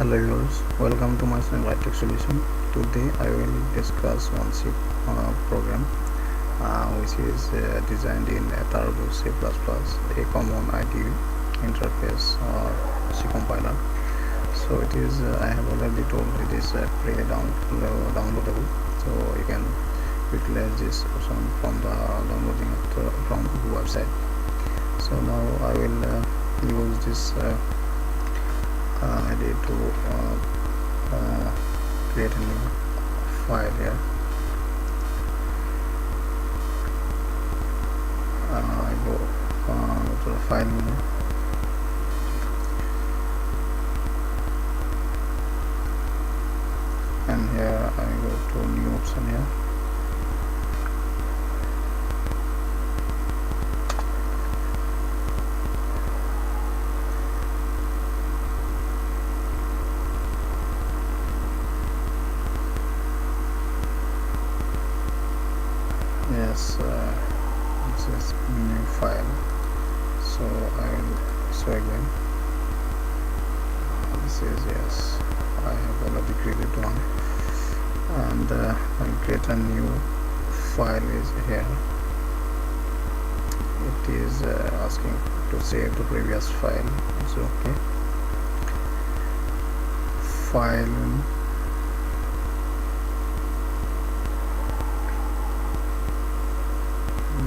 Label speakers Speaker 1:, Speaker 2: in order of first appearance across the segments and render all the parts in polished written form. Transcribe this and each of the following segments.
Speaker 1: Hello viewers, welcome to my channel itechsolution. Today I will discuss one C program which is designed in Turbo C++, a common IDE interface or C compiler. So it is I have already told it is free downloadable, so you can utilize this option from the downloading from the website. So now I will use this ID to create a new file here. I go to the file menu, and here I go to new option here. Yes, this is new file, so I will show again. This is, yes, I have already created one, and I will create a new file is here. It is asking to save the previous file, so okay. File,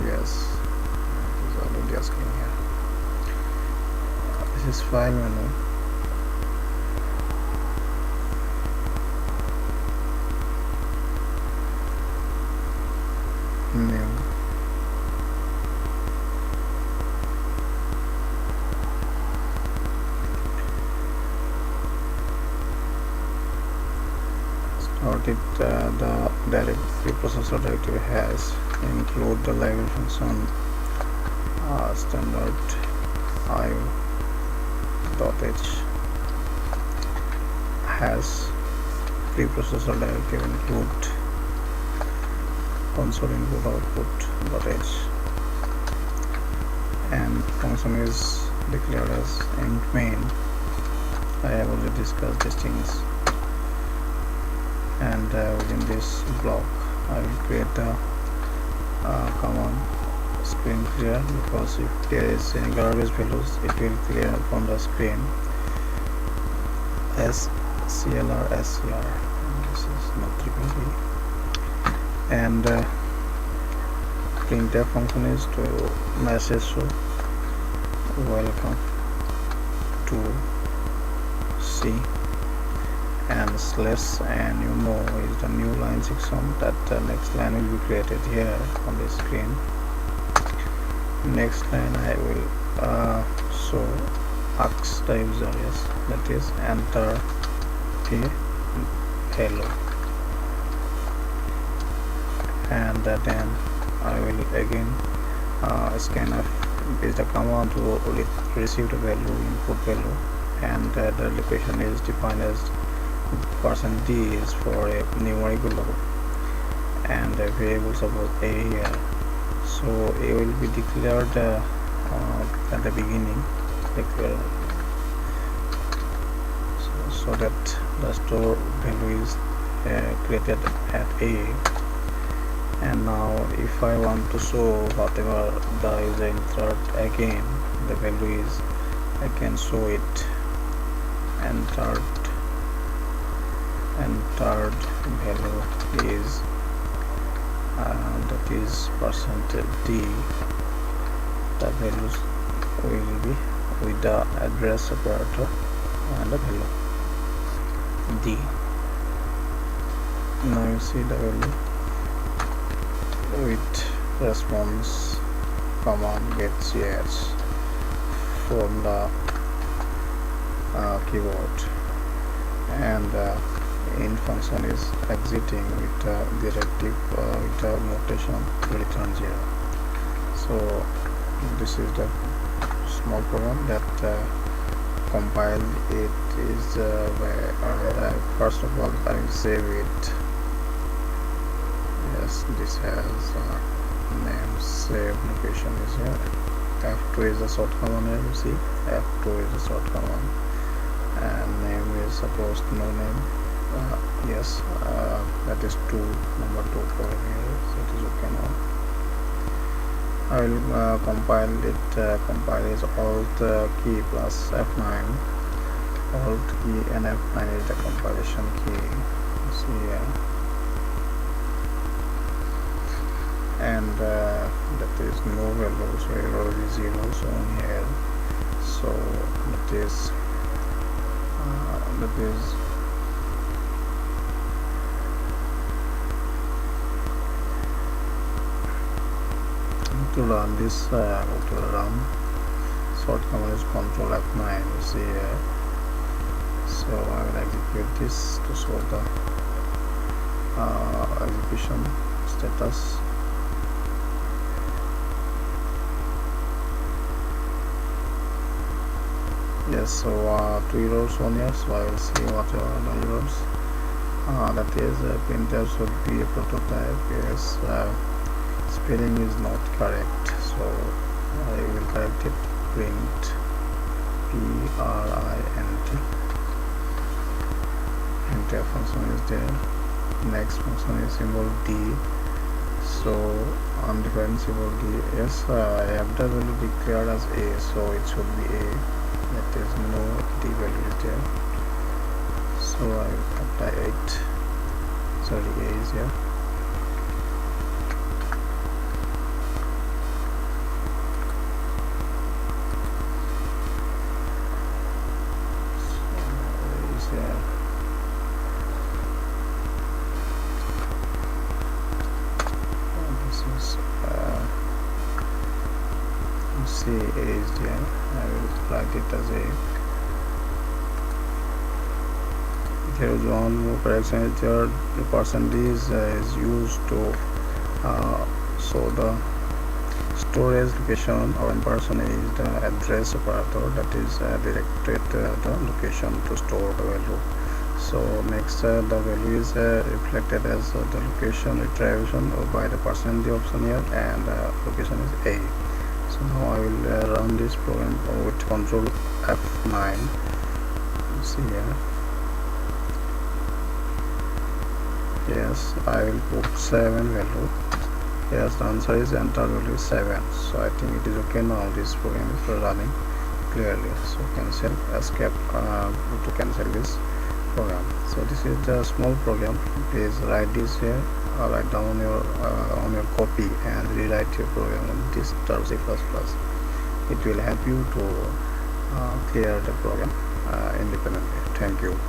Speaker 1: yes, it is already asking here. This is file menu. New. Start it. The directory processor directory has include the library function standard io.h has preprocessor directory include console input output.h, and function is declared as int main. I have already discussed these things, and within this block I will create a command screen clear, because if there is any garbage values it will clear from the screen as CLR SCR. This is not tricky. And printf function is to message show welcome to C, and slash and is the new line section that the next line will be created here on the screen. Next line I will show ask the user, yes, that is enter a hello, and then I will again scanf is the command to receive the value, input value, and the location is defined as %d is for a numerical level, and a variable suppose a here. So a will be declared at the beginning, so that the store value is created at a. And now if I want to show whatever the user insert again, the value is, I can show it entered value is that is %d. The values will be with the address operator and the value d. Now you see the value with response command get ch from the keyboard, and in function is exiting with directive with the notation return 0. So this is the small program that compiled. It is where first of all I will save it. Yes, this has name, save location is here. F2 is the short command here, you see F2 is the short command, and name is suppose no name. Yes, that is 2, number 2 column here, so it is okay now. I will compile it. Compile is alt key plus F9. Alt key and F9 is the compilation key. See here, and that is no value, so error is 0 shown here. So that is to run this. Go to run. Short command is Control F9. You see here. So I will execute this to show the execution status. Yes, so 2 errors on here, so I will see what are the errors. That is printer should be a prototype. Yes, spelling is not correct, so I will correct it. Print print. Enter function is there. Next function is symbol D, so undefined symbol D. Yes, I have the value declared as A, so it should be A. That is no D value is there, so I will apply 8. Sorry, A is here. See, A is there. I will flag it as A. There is one more correction is there. The percentage is used to show the storage location, or person is the address operator that is directed the location to store the value. So next the value is reflected as the location retrievation by the percentage option here, and location is A. So now I will run this program with Control F9. See here. Yes, I will put 7 value. Yes, the answer is enter value 7. So I think it is okay now. This program is running clearly. So cancel, escape to cancel this program. So this is the small program. Please write this here. Write down on your copy and rewrite your program on this C++. It will help you to clear the program independently. Thank you.